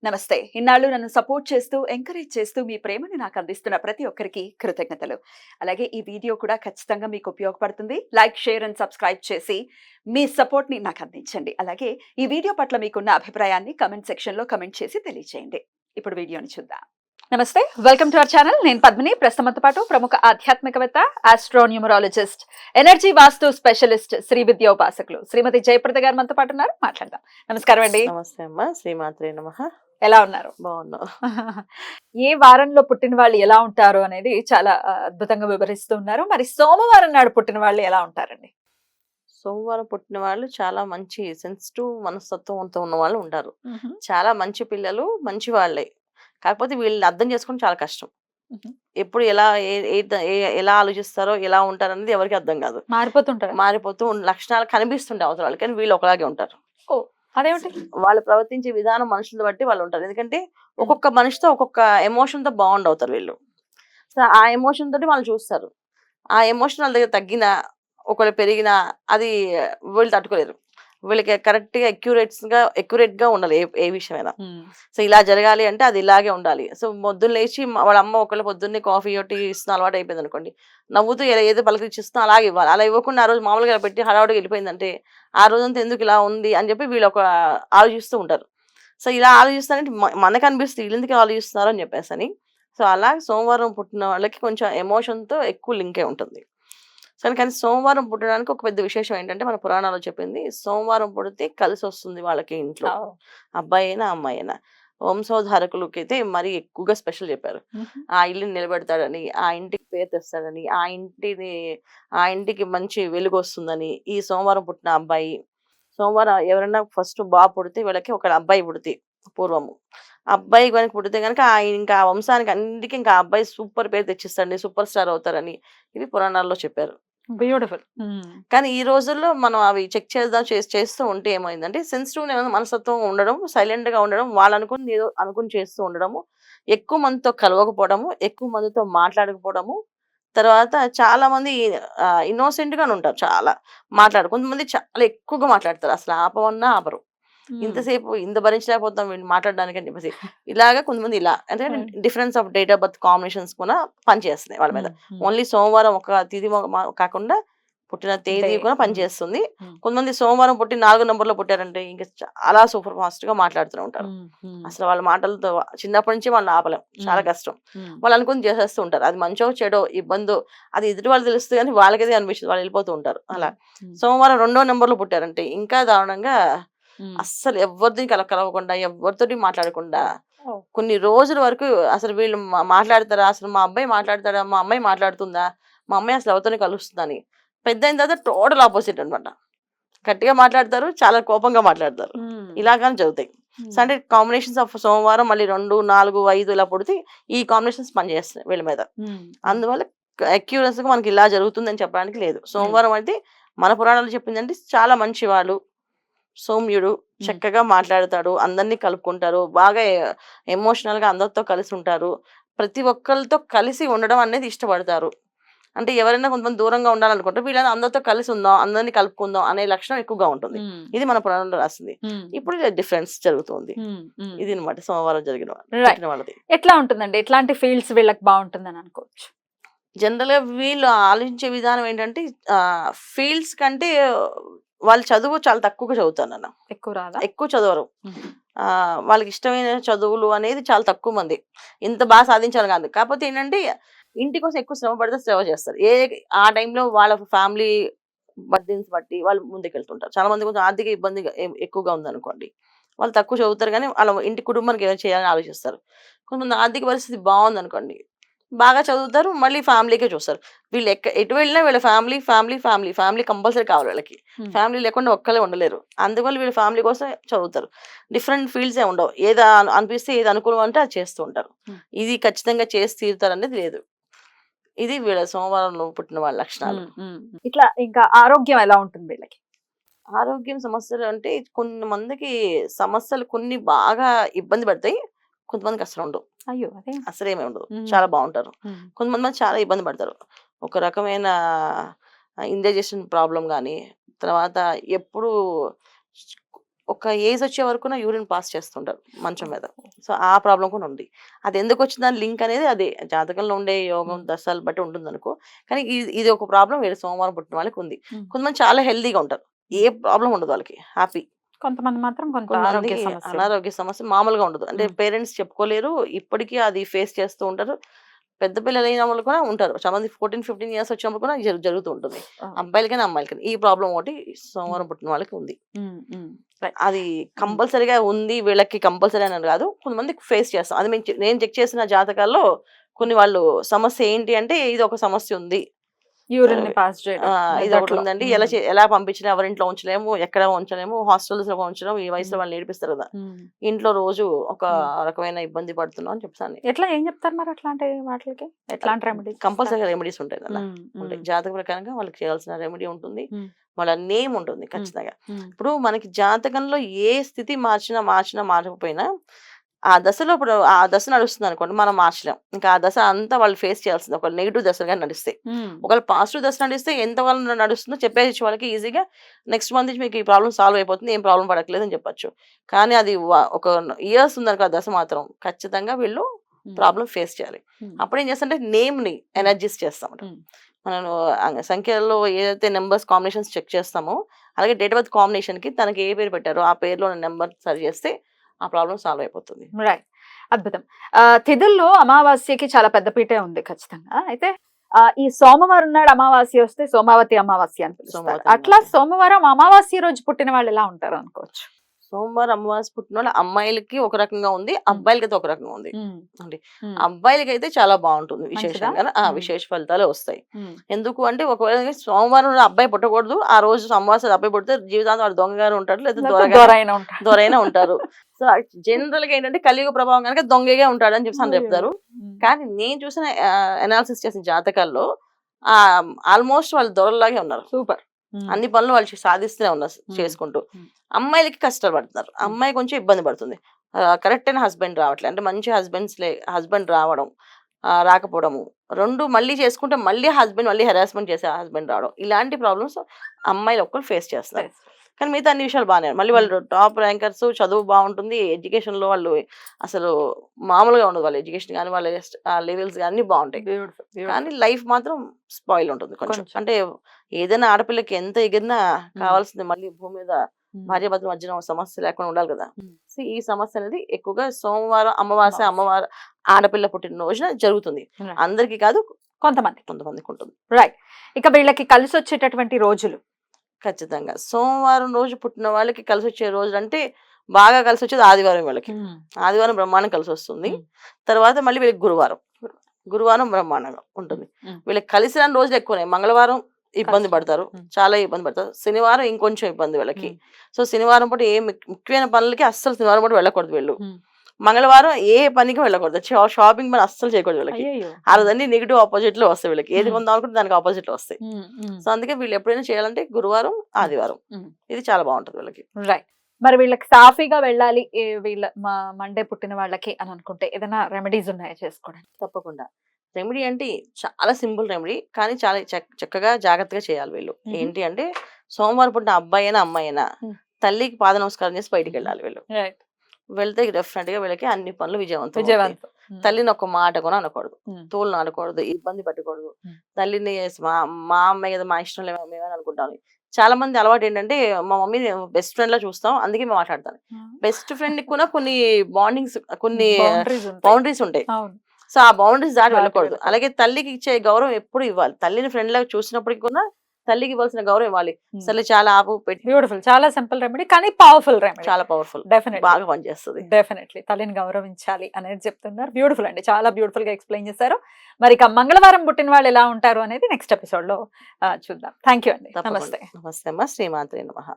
నమస్తే. ఇన్నాళ్ళు నన్ను సపోర్ట్ చేస్తూ, ఎంకరేజ్ చేస్తూ మీ ప్రేమని నాకు అందిస్తున్న ప్రతి ఒక్కరికి కృతజ్ఞతలు. అలాగే ఈ వీడియో కూడా ఖచ్చితంగా మీకు ఉపయోగపడుతుంది. లైక్, షేర్ అండ్ సబ్స్క్రైబ్ చేసి మీ సపోర్ట్‌ని నాకు అందించండి. అలాగే ఈ వీడియో పట్ల మీకున్న అభిప్రాయాన్ని కామెంట్ సెక్షన్‌లో కామెంట్ చేసి తెలియజేయండి. ఇప్పుడు వీడియోని చూద్దాం. నమస్తే. Welcome to our channel. నేను పద్మిని. ప్రస్తుతంతో పాటు ప్రముఖ ఆధ్యాత్మికవేత్త, ఆస్ట్రోన్యూమరాలజిస్ట్, ఎనర్జీ వాస్తు స్పెషలిస్ట్, శ్రీ విద్యా ఉపాసకులు శ్రీమతి జయప్రద గారు మనతో పాటు ఉన్నారు. మాట్లాడదాం. నమస్కారం అండి. నమస్తే అమ్మా, శ్రీమాత్రే నమః. ఎలా ఉన్నారు? బాగున్నావు? ఏ వారంలో పుట్టిన వాళ్ళు ఎలా ఉంటారు అనేది చాలా అద్భుతంగా వివరిస్తూ ఉన్నారు. మరి సోమవారం నాడు పుట్టిన వాళ్ళు ఎలా ఉంటారండి? సోమవారం పుట్టిన వాళ్ళు చాలా మంచి సెన్సిటివ్ మనస్తత్వంతో ఉన్న వాళ్ళు ఉంటారు. చాలా మంచి పిల్లలు, మంచి వాళ్ళే. కాకపోతే వీళ్ళని అర్థం చేసుకోవడం చాలా కష్టం. ఎప్పుడు ఎలా ఎలా ఆలోచిస్తారో, ఎలా ఉంటారు అనేది ఎవరికి అర్థం కాదు. మారిపోతూ లక్షణాలు కనిపిస్తుంటాయి అవతల వాళ్ళకి, కానీ వీళ్ళు ఒకలాగే ఉంటారు. అదేమిటి? వాళ్ళు ప్రవర్తించే విధానం మనుషులను బట్టి వాళ్ళు ఉంటారు. ఎందుకంటే ఒక్కొక్క మనిషితో ఒక్కొక్క ఎమోషన్ తో బాండ్ అవుతారు వీళ్ళు. సో ఆ ఎమోషన్ తోటి వాళ్ళు చూస్తారు. ఆ ఎమోషన్ వాళ్ళ దగ్గర తగ్గినా, ఒకవేళ పెరిగినా అది వీళ్ళు తట్టుకోలేరు. వీళ్ళకి కరెక్ట్ గా అక్యురేట్ గా ఉండాలి ఏ విషయమైనా. సో ఇలా జరగాలి అంటే అది ఇలాగే ఉండాలి. సో పొద్దున్న లేచి వాళ్ళ అమ్మ ఒకవేళ పొద్దున్నే కాఫీ టీ ఇస్తున్న అలవాటు అయిపోయింది అనుకోండి, నవ్వుతూ ఏదో పలకరించిస్తున్నా అలాగే ఇవ్వాలి. అలా ఇవ్వకుండా ఆ రోజు మామూలుగా పెట్టి హడావుడిగా వెళ్ళిపోయిందంటే ఆ రోజంతా ఎందుకు ఇలా ఉంది అని చెప్పి వీళ్ళు ఒక ఆలోచిస్తూ ఉంటారు. సో ఇలా ఆలోచిస్తారంటే మనకు అనిపిస్తుంది వీళ్ళు ఎందుకు ఆలోచిస్తున్నారు అని చెప్పేసి అని. సో అలా సోమవారం పుట్టిన వాళ్ళకి కొంచెం ఎమోషన్తో ఎక్కువ లింకే ఉంటుంది. కానీ సోమవారం పుట్టడానికి ఒక పెద్ద విశేషం ఏంటంటే, మన పురాణాల్లో చెప్పింది సోమవారం పుడితే కలిసి వస్తుంది వాళ్ళకి ఇంట్లో, అబ్బాయి అయినా అమ్మాయి అయినా. వంశోద్ధారకులకి అయితే మరీ ఎక్కువగా స్పెషల్ చెప్పారు. ఆ ఇల్లుని నిలబెడతాడని, ఆ ఇంటికి పేరు తెస్తాడని, ఆ ఇంటికి మంచి వెలుగు వస్తుందని. ఈ సోమవారం పుట్టిన అబ్బాయి, సోమవారం ఎవరైనా ఫస్ట్ బాబు పుడితే వీళ్ళకి ఒక అబ్బాయి పుడితే పూర్వము అబ్బాయి కనుక పుడితే కనుక ఇంకా ఆ వంశానికి అన్నిటికీ ఇంకా అబ్బాయి సూపర్ పేరు తెచ్చిస్తాడని, సూపర్ స్టార్ అవుతారని ఇవి పురాణాల్లో చెప్పారు. బ్యూటిఫుల్. కానీ ఈ రోజుల్లో మనం అవి చెక్ చేస్తూ ఉంటే ఏమైందంటే, సెన్సిటివ్ మనస్తత్వం ఉండడం, సైలెంట్ గా ఉండడం, వాళ్ళు అనుకుని ఏదో అనుకుని చేస్తూ ఉండడము, ఎక్కువ మందితో కలవకపోవడము, ఎక్కువ మందితో మాట్లాడకపోవడము. తర్వాత చాలా మంది ఇన్నోసెంట్ గానే ఉంటారు. చాలా కొంతమంది చాలా ఎక్కువగా మాట్లాడతారు, అసలు ఆపమన్నా ఆపరు. ఇంతసేపు ఇంత భరించలేకపోతాం వీళ్ళు మాట్లాడడానికి అని చెప్పేసి ఇలాగా కొంతమంది ఇలా అంటే difference of date of birth combinations కూడా పనిచేస్తున్నాయి వాళ్ళ మీద. ఓన్లీ సోమవారం ఒక తిథి కాకుండా పుట్టిన తేదీ కూడా పనిచేస్తుంది. కొంతమంది సోమవారం పుట్టి 4 నంబర్లో పుట్టారంటే ఇంకా చాలా సూపర్ ఫాస్ట్ గా మాట్లాడుతూ ఉంటారు. అసలు వాళ్ళ మాటలతో చిన్నప్పటి నుంచి వాళ్ళని ఆపలేం, చాలా కష్టం. వాళ్ళు అనుకుని చేసేస్తూ ఉంటారు. అది మంచో చెడో ఇబ్బందో అది ఎదుటి వాళ్ళు తెలుస్తుంది, కానీ వాళ్ళకైతే అనిపిస్తుంది, వాళ్ళు వెళ్ళిపోతూ ఉంటారు. అలా సోమవారం 2వ నంబర్లో పుట్టారంటే ఇంకా దారుణంగా అస్సలు ఎవరిని కలవకుండా, ఎవరితోటి మాట్లాడకుండా కొన్ని రోజుల వరకు అసలు వీళ్ళు మాట్లాడతారా, అసలు మా అబ్బాయి మాట్లాడతాడా, మా అమ్మాయి మాట్లాడుతుందా, మా అమ్మాయి అసలు ఎవరితోని కలుస్తుందని. పెద్ద అయిన తర్వాత టోటల్ ఆపోజిట్ అనమాట. గట్టిగా మాట్లాడతారు, చాలా కోపంగా మాట్లాడతారు. ఇలాగానే జరుగుతాయి. సో అంటే కాంబినేషన్స్ ఆఫ్ సోమవారం మళ్ళీ 2, 4, 5 ఇలా పుడితే ఈ కాంబినేషన్స్ పనిచేస్తున్నాయి వీళ్ళ మీద. అందువల్ల అక్యూరెన్స్ గా మనకి ఇలా జరుగుతుందని చెప్పడానికి లేదు. సోమవారం అయితే మన పురాణాలు చెప్పిందంటే చాలా మంచి వాళ్ళు, సౌమ్యుడు, చక్కగా మాట్లాడతాడు, అందరినీ కలుపుకుంటారు, బాగా ఎమోషనల్ గా అందరితో కలిసి ఉంటారు, ప్రతి ఒక్కరితో కలిసి ఉండడం అనేది ఇష్టపడతారు. అంటే ఎవరైనా కొంతమంది దూరంగా ఉండాలనుకుంటారు, వీళ్ళని అందరితో కలిసి ఉందాం, అందరినీ కలుపుకుందాం అనే లక్షణం ఎక్కువగా ఉంటుంది. ఇది మన పురాణంలో రాసింది. ఇప్పుడు డిఫరెన్స్ జరుగుతుంది. ఇది అనమాట సోమవారం జరిగిన వాళ్ళది. ఎట్లా ఉంటుందండి? ఎట్లాంటి ఫీల్డ్స్ వీళ్ళకి బాగుంటుందని అనుకోవచ్చు? జనరల్ గా వీళ్ళు ఆలోచించే విధానం ఏంటంటే, ఫీల్డ్స్ కంటే వాళ్ళు చదువు చాలా తక్కువగా చదువుతారు. ఎక్కువ చదవరు. వాళ్ళకి ఇష్టమైన చదువులు అనేది చాలా తక్కువ మంది. ఇంత బాగా సాధించాలి కాదు. కాకపోతే ఏంటంటే ఇంటి కోసం ఎక్కువ శ్రమ పడితే సేవ చేస్తారు. ఆ టైంలో వాళ్ళ ఫ్యామిలీ బర్డెన్స్ బట్టి వాళ్ళు ముందుకెళ్తుంటారు. చాలా మంది కొంచెం ఆర్థిక ఇబ్బంది ఎక్కువగా ఉందనుకోండి, వాళ్ళు తక్కువ చదువుతారు, కానీ వాళ్ళ ఇంటి కుటుంబానికి ఏమైనా చేయాలని ఆలోచిస్తారు. కొంతమంది ఆర్థిక పరిస్థితి బాగుందనుకోండి, బాగా చదువుతారు, మళ్ళీ ఫ్యామిలీకే చూస్తారు. వీళ్ళు ఎటు వెళ్ళినా వీళ్ళ family family family family compulsory కావాలి వాళ్ళకి. ఫ్యామిలీ లేకుండా ఒక్కలే ఉండలేరు. అందువల్ల వీళ్ళ ఫ్యామిలీ కోసం చదువుతారు. డిఫరెంట్ ఫీల్డ్స్ ఏ ఉండవు. ఏది అనిపిస్తే ఏది అనుకూలం అంటే అది చేస్తూ ఉంటారు. ఇది ఖచ్చితంగా చేసి తీరుతారు అనేది లేదు. ఇది వీళ్ళ సోమవారంలో పుట్టిన వాళ్ళ లక్షణాలు. ఇట్లా ఇంకా ఆరోగ్యం ఎలా ఉంటుంది వీళ్ళకి? ఆరోగ్యం సమస్యలు అంటే కొంతమందికి సమస్యలు కొన్ని బాగా ఇబ్బంది పడతాయి, కొంతమందికి అసలు ఉండవు. అయ్యో, అసలేమీ ఉండదు, చాలా బాగుంటారు. కొంతమంది చాలా ఇబ్బంది పడతారు. ఒక రకమైన ఇండైజెషన్ ప్రాబ్లం కానీ, తర్వాత ఎప్పుడు ఒక ఏజ్ వచ్చే వరకు యూరిన్ పాస్ చేస్తుంటారు మంచం మీద. సో ఆ ప్రాబ్లం కూడా ఉంది. అది ఎందుకు వచ్చిందని లింక్ అనేది అదే జాతకంలో ఉండే యోగం దశలు బట్టి ఉంటుంది అనుకో. కానీ ఇది ఒక ప్రాబ్లం వేరే సోమవారం పుట్టిన వాళ్ళకి ఉంది. కొంతమంది చాలా హెల్తీగా ఉంటారు, ఏ ప్రాబ్లం ఉండదు వాళ్ళకి, హ్యాపీ. కొంతమంది మాత్రం కొంత కొంతమంది ఆరోగ్య సమస్య. అనారోగ్య సమస్య మామూలుగా ఉండదు. అంటే మ్మ్. పేరెంట్స్ చెప్పుకోలేరు, ఇప్పటికీ అది ఫేస్ చేస్తూ ఉంటారు. పెద్ద పిల్లలు అయిన వాళ్ళు కూడా ఉంటారు, చాలా మంది 14-15 ఇయర్స్ వచ్చినప్పుడు కూడా జరుగుతూ ఉంటుంది, అబ్బాయిలకైనా అమ్మాయిలకైనా. ఈ ప్రాబ్లం ఒకటి సోమవారం పుట్టిన వాళ్ళకి ఉంది. అది కంపల్సరీగా ఉంది వీళ్ళకి కంపల్సరీ అని కాదు, కొంతమంది ఫేస్ చేస్తాం. అది నేను చెక్ చేసిన జాతకాల్లో కొన్ని వాళ్ళు సమస్య ఏంటి అంటే ఇది ఒక సమస్య ఉంది, యూరిన్ పాస్ చేయడం ఇది ఒకటి ఉందండి, ఎలా పంపించినా ఎవరింట్లో ఉంచలేము, ఎక్కడ ఉంచలేము, హాస్టల్స్ లో ఉంచలేము, ఈ వయసులో వాళ్ళు నేర్పిస్తారు కదా, ఇంట్లో రోజు ఒక రకమైన ఇబ్బంది పడుతున్నాం అని చెప్తాను. ఎట్లా ఏం చెప్తారు మరి అట్లాంటి వాటికి? ఎట్లాంటి రెమెడీస్? కంపల్సరీగా రెమెడీస్ ఉంటాయి కదా, ఉంటాయి. జాతక ప్రకారంగా వాళ్ళకి చేయాల్సిన రెమెడీ ఉంటుంది, వాళ్ళ నేమ్ ఉంటుంది ఖచ్చితంగా. ఇప్పుడు మనకి జాతకంలో ఏ స్థితి మార్చకపోయినా ఆ దశలో, ఇప్పుడు ఆ దశ నడుస్తుంది అనుకోండి, మనం మార్చలేం. ఇంకా ఆ దశ అంతా వాళ్ళు ఫేస్ చేయాల్సింది. ఒక నెగిటివ్ దశగా నడిస్తే, ఒకవేళ పాజిటివ్ దశ నడిస్తే ఎంత వాళ్ళు నడుస్తుందో చెప్పేసి వాళ్ళకి ఈజీగా నెక్స్ట్ మంత్ నుంచి మీకు ఈ ప్రాబ్లం సాల్వ్ అయిపోతుంది, ఏం ప్రాబ్లం పడట్లేదు అని చెప్పొచ్చు. కానీ అది ఒక ఇయర్స్ ఉందనుకో ఆ దశ మాత్రం ఖచ్చితంగా వీళ్ళు ప్రాబ్లం ఫేస్ చేయాలి. అప్పుడు ఏం చేస్తామంటే నేమ్ ని ఎనర్జీస్ చేస్తాం. మనం సంఖ్యలో ఏదైతే నెంబర్స్ కాంబినేషన్స్ చెక్ చేస్తామో, అలాగే డేట్ ఆఫ్ బర్త్ కాంబినేషన్ కి తనకి ఏ పేరు పెట్టారో ఆ పేరులో నెంబర్ సరి చేస్తే ఆ ప్రాబ్లం సాల్వ్ అయిపోతుంది. రైట్, అద్భుతం. తిథుల్లో అమావాస్యకి చాలా పెద్ద పీటే ఉంది ఖచ్చితంగా. అయితే ఈ సోమవారం నాడు అమావాస్య వస్తే సోమావతి అమావాస్య అని పిలుస్తారు. అట్లా సోమవారం అమావాస్య రోజు పుట్టిన వాళ్ళు ఎలా ఉంటారు అనుకోవచ్చు? సోమవారం అమావాస్య పుట్టిన వాళ్ళు అమ్మాయిలకి ఒక రకంగా ఉంది, అబ్బాయిలకి అయితే ఒక రకంగా ఉంది. అంటే అబ్బాయిలకి అయితే చాలా బాగుంటుంది, విశేషంగా విశేష ఫలితాలు వస్తాయి. ఎందుకు అంటే ఒకవేళ సోమవారం రోజు అబ్బాయి పుట్టకూడదు, ఆ రోజు అమావాస్య అబ్బాయి పుడితే జీవితాంతం వాడు దొంగగానే ఉంటాడు, లేదా దొరైనా ఉంటారు. సో జనరల్ గా ఏంటంటే కలియుగ ప్రభావం కనుక దొంగగా ఉంటాడు అని చెప్పి చెప్తారు. కానీ నేను చూసిన అనాలిసిస్ చేసిన జాతకాల్లో ఆల్మోస్ట్ వాళ్ళు దొరలాగే ఉన్నారు. సూపర్. అన్ని పనులు వాళ్ళు సాధిస్తూనే ఉన్నారు చేసుకుంటూ. అమ్మాయిలకి కష్టాలు పడుతున్నారు, అమ్మాయి కొంచెం ఇబ్బంది పడుతుంది, కరెక్ట్ అయిన హస్బెండ్ రావట్లేదు. అంటే మంచి హస్బెండ్ రావడం రాకపోవడము, రెండు మళ్ళీ చేసుకుంటే మళ్ళీ మళ్ళీ హెరాస్మెంట్ చేసే హస్బెండ్ రావడం, ఇలాంటి ప్రాబ్లమ్స్ అమ్మాయిలు ఒక్కరు ఫేస్ చేస్తారు. కానీ మిగతా అన్ని విషయాలు బాగానే, మళ్ళీ వాళ్ళు టాప్ ర్యాంకర్స్, చదువు బాగుంటుంది, ఎడ్యుకేషన్ లో వాళ్ళు అసలు మామూలుగా ఉండదు, వాళ్ళ ఎడ్యుకేషన్ కానీ వాళ్ళ లెవెల్స్ కానీ బాగుంటాయి. కానీ లైఫ్ మాత్రం స్పాయిల్ ఉంటుంది కొంచెం. అంటే ఏదైనా ఆడపిల్లకి ఎంత ఎగిరినా కావాల్సింది మళ్ళీ భూమి మీద భార్యాభర్తల మధ్యన సమస్య లేకుండా ఉండాలి కదా. సో ఈ సమస్య అనేది ఎక్కువగా సోమవారం అమావాస్య ఆడపిల్ల పుట్టిన రోజున జరుగుతుంది. అందరికి కాదు, కొంతమందికి ఉంటుంది. రైట్. ఇక వీళ్ళకి కలిసి వచ్చేటటువంటి రోజులు ఖచ్చితంగా సోమవారం రోజు పుట్టిన వాళ్ళకి కలిసి వచ్చే రోజులు అంటే బాగా కలిసి వచ్చేది ఆదివారం. వీళ్ళకి ఆదివారం బ్రహ్మాండం కలిసి వస్తుంది. తర్వాత మళ్ళీ వీళ్ళకి గురువారం బ్రహ్మాండంగా ఉంటుంది. వీళ్ళకి కలిసిన రోజులు ఎక్కువనే. మంగళవారం ఇబ్బంది పడతారు, చాలా ఇబ్బంది పడతారు. శనివారం ఇంకొంచెం ఇబ్బంది వీళ్ళకి. సో శనివారం పూట ఏ ముఖ్యమైన పనులకి అస్సలు శనివారం పూట వెళ్ళకూడదు వీళ్ళు. మంగళవారం ఏ పనికి వెళ్ళకూడదు, షాపింగ్ పని అస్సలు చేయకూడదు వీళ్ళకి. ఆ రోజన్నీ నెగిటివ్ ఆపోజిట్ లో వస్తాయి వీళ్ళకి, ఏది కొందాం అనుకుంటే దానికి ఆపోజిట్ లో వస్తాయి. సో అందుకే వీళ్ళు ఎప్పుడైనా చేయాలంటే గురువారం ఆదివారం, ఇది చాలా బాగుంటుంది వీళ్ళకి. రైట్. మరి వీళ్ళకి సాఫీగా వెళ్ళాలి వీళ్ళ మండే పుట్టిన వాళ్ళకి అని అనుకుంటే ఏదైనా రెమెడీస్ ఉన్నాయా చేసుకోవడానికి? తప్పకుండా. రెమెడీ అంటే చాలా సింపుల్ రెమెడీ, కానీ చాలా చక్కగా జాగ్రత్తగా చేయాలి వీళ్ళు. ఏంటి అంటే సోమవారం పుట్టిన అబ్బాయి అయినా అమ్మాయి అయినా తల్లికి పాద నమస్కారం చేసి బయటికి వెళ్ళాలి వీళ్ళు. వెళ్తే డెఫినెట్ గా వీళ్ళకి అన్ని పనులు విజయవంతం. తల్లిని ఒక మాట కూడా అనకూడదు, తోలు ఆడకూడదు, ఇబ్బంది పెట్టకూడదు. తల్లిని మా అమ్మాయి కదా, మా ఇష్టం మేమని అనుకుంటాను. చాలా మంది అలవాటు ఏంటంటే మా మమ్మీ బెస్ట్ ఫ్రెండ్ లా చూస్తాం, అందుకే మేము మాట్లాడతాను. బెస్ట్ ఫ్రెండ్ కూడా కొన్ని బాండింగ్స్, కొన్ని బౌండరీస్ ఉంటాయి. సో ఆ బౌండరీస్ దాటి వెళ్ళకూడదు. అలాగే తల్లికి ఇచ్చే గౌరవం ఎప్పుడు ఇవ్వాలి. తల్లిని ఫ్రెండ్ లాగా చూసినప్పటికీ కూడా తల్లికి ఇవ్వాల్సిన గౌరవం ఇవ్వాలి. అసలు చాలా ఆపు పెట్టి. బ్యూటిఫుల్. చాలా సింపుల్ రెమెడీ కానీ పవర్ఫుల్ రెమెడీ. చాలా పవర్ఫుల్, డెఫినెట్లీ బాగా పనిచేస్తుంది. డెఫినెట్లీ తల్లిని గౌరవించాలి అనేది చెప్తున్నారు. బ్యూటిఫుల్ అండి, చాలా బ్యూటిఫుల్ గా ఎక్స్ప్లెయిన్ చేశారు. మరి ఇక మంగళవారం పుట్టిన వాళ్ళు ఎలా ఉంటారు అనేది నెక్స్ట్ ఎపిసోడ్ లో చూద్దాం. థ్యాంక్ యూ అండి. నమస్తే. నమస్తే అమ్మా. శ్రీమాత్రే నమః.